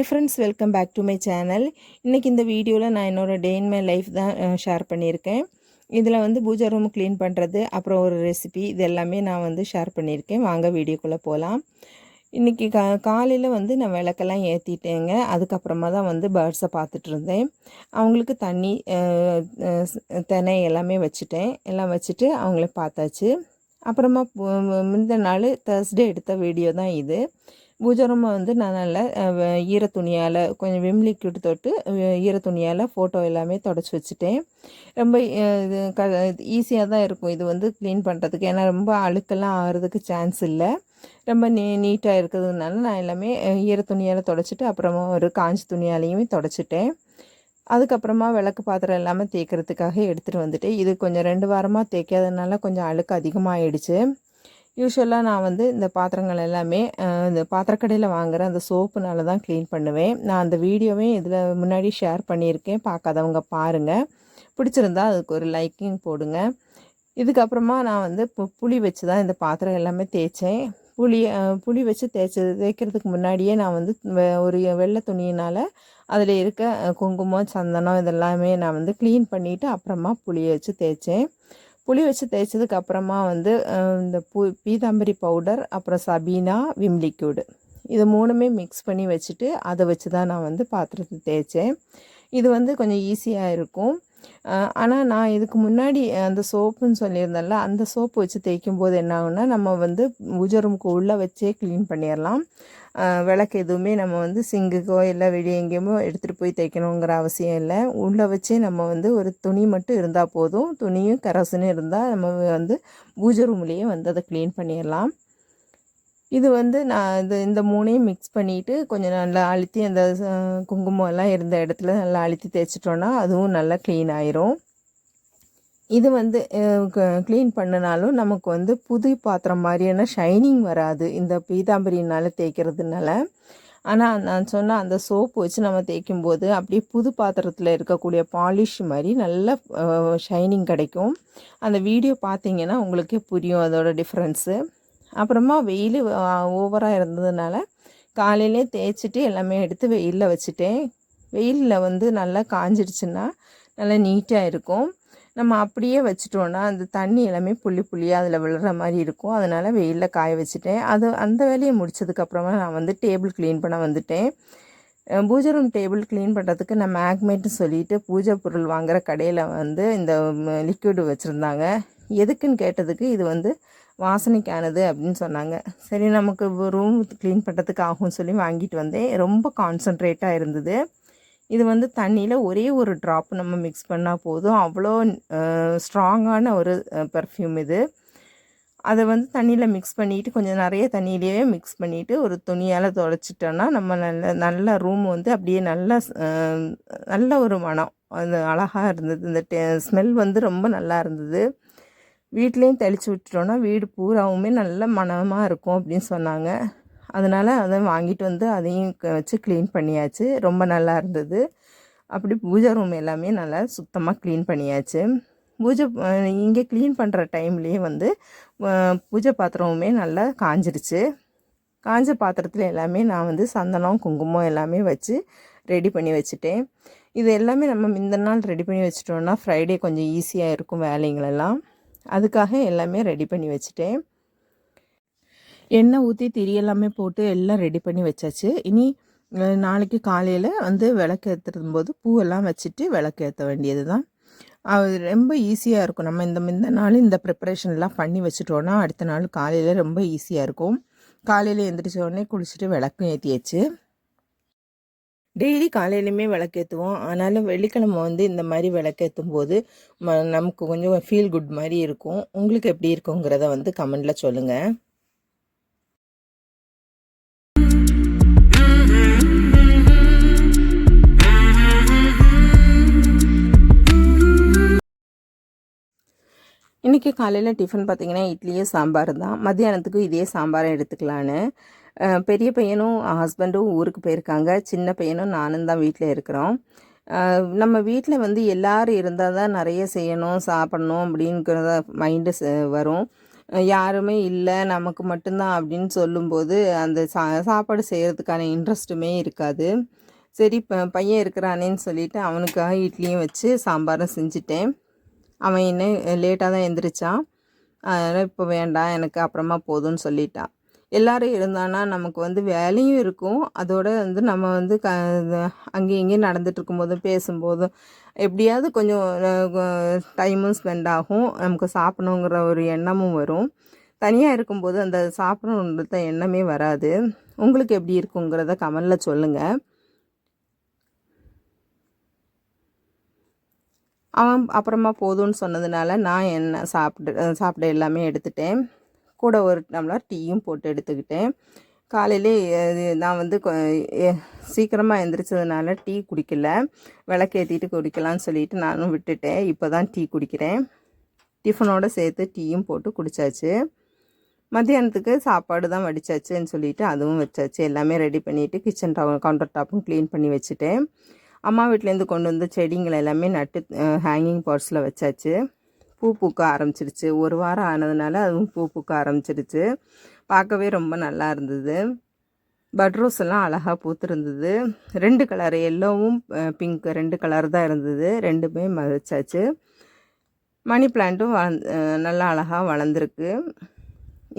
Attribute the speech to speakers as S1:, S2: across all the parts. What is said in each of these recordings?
S1: Friends, welcome back to my channel. இன்றைக்கி இந்த வீடியோவில் நான் என்னோடய டே இன் மை லைஃப் தான் ஷேர் பண்ணியிருக்கேன். இதில் வந்து பூஜை ரூம் க்ளீன் பண்ணுறது, அப்புறம் ஒரு ரெசிபி, இது எல்லாமே நான் வந்து ஷேர் பண்ணியிருக்கேன். வாங்க வீடியோக்குள்ளே போகலாம். இன்றைக்கி காலையில் வந்து நான் விளக்கெல்லாம் ஏற்றிட்டேங்க. அதுக்கப்புறமா தான் வந்து பேர்ட்ஸை பார்த்துட்டு இருந்தேன். அவங்களுக்கு தண்ணி தினை எல்லாமே வச்சுட்டேன். எல்லாம் வச்சுட்டு அவங்கள பார்த்தாச்சு. அப்புறமா முந்தின நாள் தேர்ஸ்டே எடுத்த வீடியோ தான் இது. பூஜை ரூமை வந்து நான் நல்லா ஈர துணியால் கொஞ்சம் விம் லிக்விட் தொட்டு ஈர துணியால் ஃபோட்டோ எல்லாமே தொடச்சி வச்சுட்டேன். ரொம்ப இது ஈஸியாக தான் இருக்கும் இது வந்து க்ளீன் பண்ணுறதுக்கு. ஏன்னா ரொம்ப அழுக்கெல்லாம் ஆகிறதுக்கு சான்ஸ் இல்லை. ரொம்ப நீட்டாக இருக்கிறதுனால நான் எல்லாமே ஈர துணியால் தொடச்சிட்டு அப்புறமா ஒரு காஞ்சி துணியாலையுமே தொடச்சிட்டேன். அதுக்கப்புறமா விளக்கு பாத்திரம் எல்லாமே தேய்க்கிறதுக்காக எடுத்துகிட்டு வந்துட்டேன். இது கொஞ்சம் 2 வாரமாக தேய்க்காததுனால கொஞ்சம் அழுக்கு அதிகமாகிடுச்சு. யூஸ்வலாக நான் வந்து இந்த பாத்திரங்கள் எல்லாமே இந்த பாத்திரக்கடையில் வாங்குகிற அந்த சோப்புனால தான் க்ளீன் பண்ணுவேன். நான் அந்த வீடியோவே இதில் முன்னாடி ஷேர் பண்ணியிருக்கேன். பார்க்காதவங்க பாருங்கள். பிடிச்சிருந்தா அதுக்கு ஒரு லைக்கிங் போடுங்க. இதுக்கப்புறமா நான் வந்து புளி வச்சு தான் இந்த பாத்திரம் எல்லாமே தேய்ச்சேன். புளி வச்சு தேய்க்கிறதுக்கு முன்னாடியே நான் வந்து ஒரு வெள்ளை துணியினால் அதில் இருக்க குங்குமம், சந்தனம் இதெல்லாமே நான் வந்து க்ளீன் பண்ணிவிட்டு அப்புறமா புளியை வச்சு தேய்ச்சேன். புளி வச்சு தேய்ச்சதுக்கு அப்புறமா வந்து இந்த பீதாம்பரி பவுடர், அப்புறம் சபீனா, விம் லிக்யூடு இது 3மே மிக்ஸ் பண்ணி வச்சுட்டு அதை வச்சு தான் நான் வந்து பாத்திரத்தை தேய்ச்சேன். இது வந்து கொஞ்சம் ஈஸியாக இருக்கும். ஆனால் நான் இதுக்கு முன்னாடி அந்த சோப்புன்னு சொல்லியிருந்தேன்ல, அந்த சோப்பு வச்சு தேய்க்கும் போது என்ன ஆகுன்னா, நம்ம வந்து பூஜை ரூமுக்கு உள்ளே வச்சே க்ளீன் பண்ணிடலாம். விளக்கு எதுவுமே நம்ம வந்து சிங்குக்கோ இல்லை வெளியே எங்கேயுமோ எடுத்துகிட்டு போய் தேய்க்கணுங்கிற அவசியம் இல்லை. உள்ளே வச்சே நம்ம வந்து ஒரு துணி மட்டும் இருந்தால் போதும். துணியும் கரசனும் இருந்தால் நம்ம வந்து பூஜை ரூம்லேயே வந்து அதை க்ளீன் பண்ணிடலாம். இது வந்து நான் இந்த 3ஐயும் மிக்ஸ் பண்ணிவிட்டு கொஞ்சம் நல்லா அழுத்தி அந்த குங்குமம் எல்லாம் இருந்த இடத்துல நல்லா அழுத்தி தேய்ச்சிட்டோன்னா அதுவும் நல்லா க்ளீன் ஆயிரும். இது வந்து க்ளீன் பண்ணினாலும் நமக்கு வந்து புது பாத்திரம் மாதிரியான ஷைனிங் வராது இந்த பீதாம்பரினால் தேய்க்கிறதுனால. ஆனால் நான் சொன்ன அந்த சோப்பு வச்சு நம்ம தேய்க்கும்போது அப்படியே புது பாத்திரத்தில் இருக்கக்கூடிய பாலிஷ் மாதிரி நல்ல ஷைனிங் கிடைக்கும். அந்த வீடியோ பார்த்தீங்கன்னா உங்களுக்கே புரியும் அதோட டிஃப்ரென்ஸு. அப்புறமா வெயில் ஓவராக இருந்ததுனால காலையிலே தேய்ச்சிட்டு எல்லாமே எடுத்து வெயிலில் வச்சுட்டேன். வெயிலில் வந்து நல்லா காஞ்சிடுச்சுன்னா நல்லா நீட்டாக இருக்கும். நம்ம அப்படியே வச்சிட்டோன்னா அந்த தண்ணி எல்லாமே புள்ளியாக அதில் விழுற மாதிரி இருக்கும். அதனால் வெயிலில் காய வச்சுட்டேன். அந்த வேலையை முடித்ததுக்கப்புறமா நான் வந்து டேபிள் க்ளீன் பண்ண வந்துட்டேன். பூஜை ரூம் டேபிள் க்ளீன் பண்ணுறதுக்கு நான் மேக்மேட்னு சொல்லிவிட்டு பூஜை பொருள் வாங்குகிற கடையில் வந்து இந்த லிக்விடு வச்சுருந்தாங்க. எதுக்குன்னு கேட்டதுக்கு இது வந்து வாசனைக்கானது அப்படின்னு சொன்னாங்க. சரி நமக்கு ரூம் க்ளீன் பண்ணுறதுக்கு ஆகும்னு சொல்லி வாங்கிட்டு வந்தேன். ரொம்ப கான்சன்ட்ரேட்டாக இருந்தது. இது வந்து தண்ணியில் ஒரே ஒரு ட்ராப் நம்ம மிக்ஸ் பண்ணால் போதும். அவ்வளோ ஸ்ட்ராங்கான ஒரு பெர்ஃப்யூம் இது. அதை வந்து தண்ணியில் மிக்ஸ் பண்ணிவிட்டு கொஞ்சம் நிறைய தண்ணியிலேயே மிக்ஸ் பண்ணிவிட்டு ஒரு துணியால் துடைச்சிட்டோன்னா நம்ம நல்ல ரூம் வந்து அப்படியே நல்ல ஒரு மனம் அது அழகாக இருந்தது. இந்த ஸ்மெல் வந்து ரொம்ப நல்லா இருந்தது. வீட்லேயும் தெளித்து விட்டுட்டோன்னா வீடு பூராவுமே நல்ல மனமாக இருக்கும் அப்படின்னு சொன்னாங்க. அதனால் அதை வாங்கிட்டு வந்து அதையும் வச்சு க்ளீன் பண்ணியாச்சு. ரொம்ப நல்லா இருந்தது. அப்படி பூஜை ரூம் எல்லாமே நல்லா சுத்தமாக க்ளீன் பண்ணியாச்சு. இங்கே க்ளீன் பண்ணுற டைம்லேயே வந்து பூஜை பாத்திரமுமே நல்லா காஞ்சிருச்சு. காஞ்ச பாத்திரத்தில் எல்லாமே நான் வந்து சந்தனம், குங்குமம் எல்லாமே வச்சு ரெடி பண்ணி வச்சுட்டேன். இது எல்லாமே நம்ம இந்த நாள் ரெடி பண்ணி வச்சிட்டோன்னா ஃப்ரைடே கொஞ்சம் ஈஸியாக இருக்கும் வேலைங்களெல்லாம். அதுக்காக எல்லாமே ரெடி பண்ணி வச்சுட்டேன். எண்ணெய் ஊற்றி திரி எல்லாமே போட்டு எல்லாம் ரெடி பண்ணி வச்சாச்சு. இனி நாளைக்கு காலையில் வந்து விளக்கு ஏற்றுறது போது பூவெல்லாம் வச்சுட்டு விளக்கு ஏற்ற வேண்டியது தான். அது ரொம்ப ஈஸியாக இருக்கும். நம்ம இந்த நாள் இந்த ப்ரிப்பரேஷன்லாம் பண்ணி வச்சுட்டோன்னா அடுத்த நாள் காலையில் ரொம்ப ஈஸியாக இருக்கும். காலையில் எழுந்திரிச்ச உடனே குளிச்சுட்டு விளக்கும் ஏற்றியாச்சு. டெய்லி காலையிலையுமே விளக்கேற்றுவோம். ஆனாலும் வெள்ளிக்கிழமை வந்து இந்த மாதிரி விளக்கேற்றும் போது நமக்கு கொஞ்சம் ஃபீல் குட் மாதிரி இருக்கும். உங்களுக்கு எப்படி இருக்குங்கிறத வந்து கமெண்டில் சொல்லுங்கள். இன்றைக்கி காலையில் டிஃபன் பார்த்திங்கன்னா இட்லியே சாம்பார் தான். மத்தியானத்துக்கும் இதே சாம்பாரை எடுத்துக்கலான்னு பெரிய பையனும் ஹஸ்பண்டும் ஊருக்கு போயிருக்காங்க. சின்ன பையனும் நானும் தான் வீட்டில் இருக்கிறோம். நம்ம வீட்டில் வந்து எல்லோரும் இருந்தால் தான் நிறைய செய்யணும், சாப்பிட்ணும் அப்படிங்கிறத மைண்டு வரும். யாருமே இல்லை நமக்கு மட்டும்தான் அப்படின்னு சொல்லும்போது அந்த சாப்பாடு செய்கிறதுக்கான இன்ட்ரெஸ்ட்டுமே இருக்காது. சரி பையன் இருக்கிறானேன்னு சொல்லிவிட்டு அவனுக்காக இட்லியும் வச்சு சாம்பாரும் செஞ்சுட்டேன். அவன் இன்னும் லேட்டாக தான் எழுந்திரிச்சான். அதனால் இப்போ வேண்டாம் எனக்கு அப்புறமா போதும்னு சொல்லிட்டான். எல்லோரும் இருந்தானா நமக்கு வந்து வேலையும் இருக்கும். அதோடு வந்து நம்ம வந்து அங்கேயும் இங்கேயும் நடந்துட்டு இருக்கும்போதும் பேசும்போதும் எப்படியாவது கொஞ்சம் டைமும் ஸ்பெண்ட் ஆகும். நமக்கு சாப்பிடணுங்கிற ஒரு எண்ணமும் வரும். தனியாக இருக்கும்போது அந்த சாப்பிடணுன்ற எண்ணமே வராது. உங்களுக்கு எப்படி இருக்குங்கிறத கமெண்டில் சொல்லுங்கள். அவன் அப்புறமா போதும்னு சொன்னதுனால நான் என்ன சாப்பிட எல்லாமே எடுத்துட்டேன். கூட ஒரு டம்ளர் டீயும் போட்டு எடுத்துக்கிட்டேன். காலையிலே நான் வந்து சீக்கிரமாக எழுந்திரிச்சதுனால டீ குடிக்கல. விளக்கேற்றிட்டு குடிக்கலான்னு சொல்லிட்டு நானும் விட்டுட்டேன். இப்போ தான் டீ குடிக்கிறேன். டிஃபனோடு சேர்த்து டீயும் போட்டு குடித்தாச்சு. மத்தியானத்துக்கு சாப்பாடு தான் வடித்தாச்சுன்னு சொல்லிவிட்டு அதுவும் வச்சாச்சு. எல்லாமே ரெடி பண்ணிவிட்டு கிச்சன் கவுண்டர் டாப்பும் க்ளீன் பண்ணி வச்சுட்டேன். அம்மா வீட்டிலேருந்து கொண்டு வந்த செடிங்களை எல்லாமே நட்டு ஹேங்கிங் பாட்ஸில் வச்சாச்சு. பூ பூக்க ஆரம்பிச்சிருச்சு. ஒரு வாரம் ஆனதுனால அதுவும் பூ பூக்க ஆரம்பிச்சிருச்சு. பார்க்கவே ரொம்ப நல்லா இருந்தது. பட்ரோஸ் எல்லாம் அழகாக பூத்துருந்தது. 2 கலர், எல்லோவும் பிங்க் 2 கலர் தான் இருந்தது. 2மே வச்சாச்சு. மணி பிளான்ட்டும் நல்லா அழகாக வளர்ந்துருக்கு.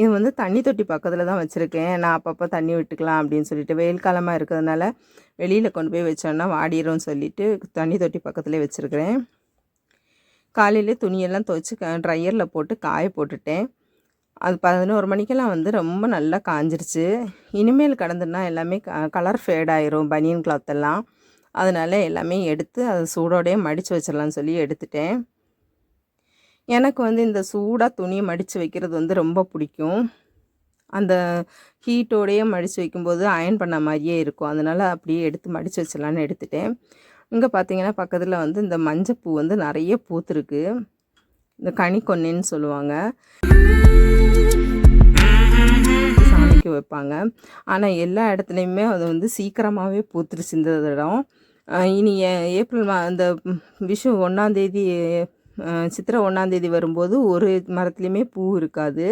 S1: இது வந்து தண்ணி தொட்டி பக்கத்தில் தான் வச்சுருக்கேன். நான் அப்பப்போ தண்ணி விட்டுக்கலாம் அப்படின்னு சொல்லிட்டு, வெயில் காலமாக இருக்கிறதுனால வெளியில் கொண்டு போய் வச்சோன்னா வாடிடும்னு சொல்லிவிட்டு தண்ணி தொட்டி பக்கத்துலேயே வச்சுருக்கிறேன். காலையிலே துணியெல்லாம் துவைச்சி ட்ரையரில் போட்டு காய போட்டுட்டேன். அது 11 மணிக்கெல்லாம் வந்து ரொம்ப நல்லா காஞ்சிருச்சு. இனிமேல் கடந்துன்னா எல்லாமே கலர் ஃபேட் ஆயிரும் பனியன் கிளாத்தெல்லாம். அதனால் எல்லாமே எடுத்து அதை சூடோடையே மடித்து வச்சிடலான்னு சொல்லி எடுத்துட்டேன். எனக்கு வந்து இந்த சூடாக துணியை மடித்து வைக்கிறது வந்து ரொம்ப பிடிக்கும். அந்த ஹீட்டோடையே மடித்து வைக்கும்போது அயர்ன் பண்ண மாதிரியே இருக்கும். அதனால் அப்படியே எடுத்து மடித்து வச்சிடலான்னு எடுத்துட்டேன். இங்கே பார்த்தீங்கன்னா பக்கத்தில் வந்து இந்த மஞ்சப்பூ வந்து நிறைய பூத்துருக்கு. இந்த கனிக்கொன்னைன்னு சொல்லுவாங்க, சாமிக்கு வைப்பாங்க. ஆனால் எல்லா இடத்துலையுமே அது வந்து சீக்கிரமாகவே பூத்துருச்சு இந்த இடம். இனி ஏப்ரல் அந்த விஷு 1ஆந்தேதி சித்திரை 1ஆந்தேதி வரும்போது ஒரு மரத்துலேயுமே பூ இருக்காது.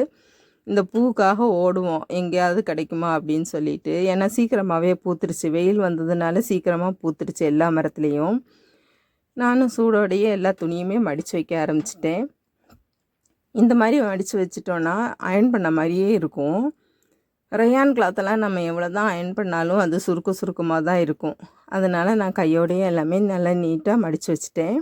S1: இந்த பூவுக்காக ஓடுவோம் எங்கேயாவது கிடைக்குமா அப்படின்னு சொல்லிட்டு. ஏன்னா சீக்கிரமாகவே பூத்துருச்சு. வெயில் வந்ததுனால சீக்கிரமாக பூத்துருச்சு எல்லா மரத்துலேயும். நானும் சூடோடையே எல்லா துணியுமே மடித்து வைக்க ஆரம்பிச்சிட்டேன். இந்த மாதிரி மடித்து வச்சிட்டோன்னா அயர்ன் பண்ண மாதிரியே இருக்கும். ரயான் கிளாத்தெல்லாம் நம்ம எவ்வளோ தான் அயர்ன் பண்ணாலும் அது சுருக்கமாக தான் இருக்கும். அதனால் நான் கையோடையே எல்லாமே நல்லா நீட்டாக மடித்து வச்சுட்டேன்.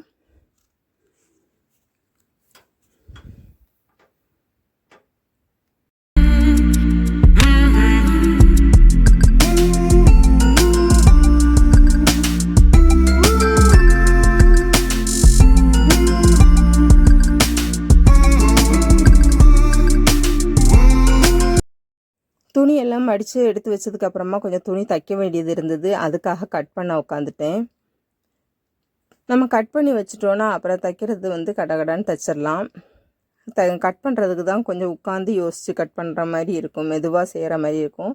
S1: துணி எல்லாம் மடித்து எடுத்து வச்சதுக்கப்புறமா கொஞ்சம் துணி தைக்க வேண்டியது இருந்தது. அதுக்காக கட் பண்ண உட்காந்துட்டேன். நம்ம கட் பண்ணி வச்சிட்டோன்னா அப்புறம் தைக்கிறது வந்து கடகடான்னு தைச்சிடலாம். கட் பண்ணுறதுக்கு தான் கொஞ்சம் உட்காந்து யோசித்து கட் பண்ணுற மாதிரி இருக்கும். மெதுவாக செய்கிற மாதிரி இருக்கும்.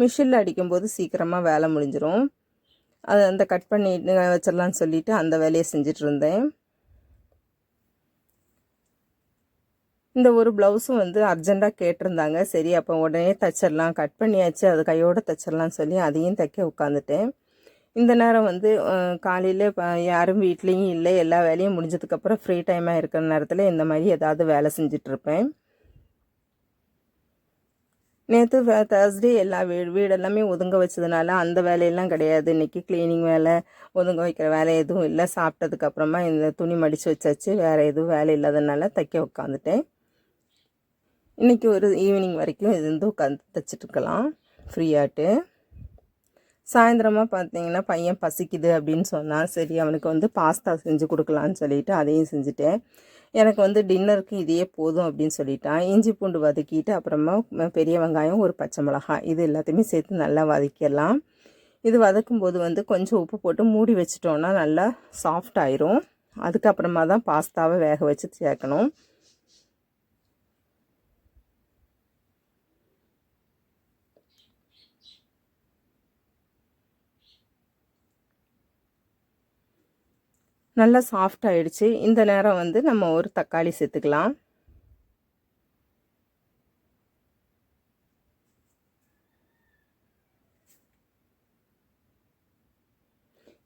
S1: மிஷினில் அடிக்கும்போது சீக்கிரமாக வேலை முடிஞ்சிடும். அது அந்த கட் பண்ணி வச்சிடலான்னு சொல்லிவிட்டு அந்த வேலையை செஞ்சிட்டு இருந்தேன். இந்த ஒரு ப்ளவுஸும் வந்து அர்ஜெண்ட்டாக கேட்டிருந்தாங்க. சரி அப்போ உடனே தைச்சிடலாம், கட் பண்ணியாச்சு, அது கையோடு தைச்சிடலான்னு சொல்லி அதையும் தைக்க உட்காந்துட்டேன். இந்த நேரம் வந்து காலையில் யாரும் வீட்லேயும் இல்லை, எல்லா வேலையும் முடிஞ்சதுக்கப்புறம் ஃப்ரீ டைமாக இருக்கிற நேரத்தில் இந்த மாதிரி ஏதாவது வேலை செஞ்சிட்ருப்பேன். நேற்று தேர்ஸ்டே எல்லா வீடெல்லாமே ஒதுங்க வச்சதுனால அந்த வேலையெல்லாம் கிடையாது. இன்றைக்கி க்ளீனிங் வேலை, ஒதுங்க வைக்கிற வேலை எதுவும் இல்லை. சாப்பிட்டதுக்கப்புறமா இந்த துணி மடித்து வச்சாச்சு. வேறு எதுவும் வேலை இல்லாதனால தைக்க உட்காந்துட்டேன். இன்றைக்கி ஒரு ஈவினிங் வரைக்கும் இது வந்து உட்காந்து தைச்சிட்ருக்கலாம் ஃப்ரீயாட்டு. சாயந்தரமாக பார்த்தீங்கன்னா பையன் பசிக்குது அப்படின்னு சொன்னால் சரி அவனுக்கு வந்து பாஸ்தா செஞ்சு கொடுக்கலான்னு சொல்லிவிட்டு அதையும் செஞ்சுட்டேன். எனக்கு வந்து டின்னருக்கு இதையே போதும் அப்படின்னு சொல்லிட்டான். இஞ்சி பூண்டு வதக்கிட்டு அப்புறமா பெரிய வெங்காயம், ஒரு பச்சை மிளகாய் இது எல்லாத்தையுமே சேர்த்து நல்லா வதக்கிடலாம். இது வதக்கும்போது வந்து கொஞ்சம் உப்பு போட்டு மூடி வச்சிட்டோன்னா நல்லா சாஃப்ட் ஆயிரும். அதுக்கப்புறமா தான் பாஸ்தாவை வேக வச்சு சேர்க்கணும். நல்லா சாஃப்ட் ஆகிடுச்சு. இந்த நேரம் வந்து நம்ம ஒரு தக்காளி சேர்த்துக்கலாம்.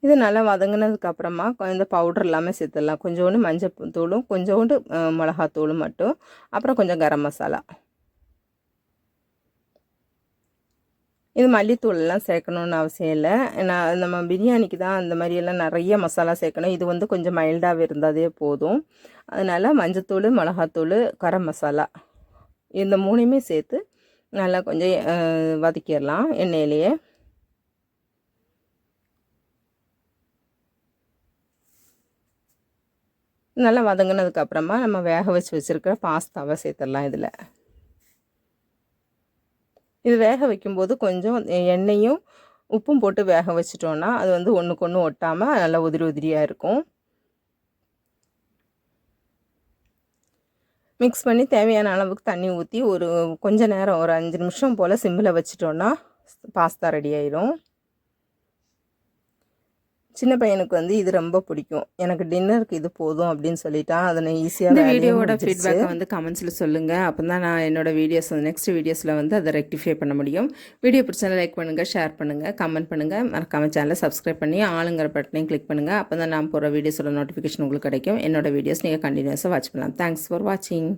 S1: இது நல்லா வதங்கினதுக்கப்புறமா இந்த பவுடர் எல்லாமே சேர்த்துடலாம். கொஞ்சோண்டு மஞ்சள் தூளும் கொஞ்சோண்டு மிளகாத்தூளும் மட்டும், அப்புறம் கொஞ்சம் கரம் மசாலா. இது மல்லித்தூள்லாம் சேர்க்கணுன்னு அவசியம் இல்லை. நான் நம்ம பிரியாணிக்கு தான் அந்த மாதிரியெல்லாம் நிறைய மசாலா சேர்க்கணும். இது வந்து கொஞ்சம் மைல்டாகவே இருந்தாலே போதும். அதனால் மஞ்சத்தூள், மிளகாத்தூள், கரம் மசாலா இந்த 3யுமே சேர்த்து நல்லா கொஞ்சம் வதக்கிடலாம் எண்ணெயிலேயே. நல்லா வதங்கினதுக்கப்புறமா நம்ம வேக வச்சு வச்சுருக்கிற பாஸ்தாவை சேர்த்துடலாம் இதில். இது வேக வைக்கும்போது கொஞ்சம் எண்ணெயும் உப்பும் போட்டு வேக வச்சிட்டோன்னா அது வந்து ஒன்றுக்கு ஒன்று ஒட்டாமல் நல்லா உதிரி உதிரியாக இருக்கும். மிக்ஸ் பண்ணி தேவையான அளவுக்கு தண்ணி ஊற்றி கொஞ்ச நேரம் ஒரு 5 நிமிஷம் போல் சிம்மில் வச்சிட்டோன்னா பாஸ்தா ரெடி ஆயிடும். சின்ன பையனுக்கு வந்து இது ரொம்ப பிடிக்கும். எனக்கு டின்னருக்கு இது போதும் அப்படின்னு சொல்லிட்டான். அதை நான் ஈஸியாக இந்த வீடியோவோட ஃபீட்பேக்கை வந்து கமெண்ட்ஸில் சொல்லுங்கள். அப்போ தான் நான் என்னோடய வீடியோஸ் நெக்ஸ்ட் வீடியோஸில் வந்து அதை ரெக்டிஃபை பண்ண முடியும். வீடியோ பிடிச்சாலும் லைக் பண்ணுங்கள், ஷேர் பண்ணுங்கள், கமெண்ட் பண்ணுங்கள், மறக்காம சேனலை சப்ஸ்கிரைப் பண்ணி ஆளுங்கிற பட்டனையும் கிளிக் பண்ணுங்கள். அப்போ தான் நான் போகிற வீடியோஸோட நோட்டிஃபிகேஷன் உங்களுக்கு கிடைக்கும். என்னோடய வீடியோஸ் நீங்கள் கண்டினியூஸாக வாட்ச் பண்ணலாம். தேங்க்ஸ் ஃபார் வாட்சிங்.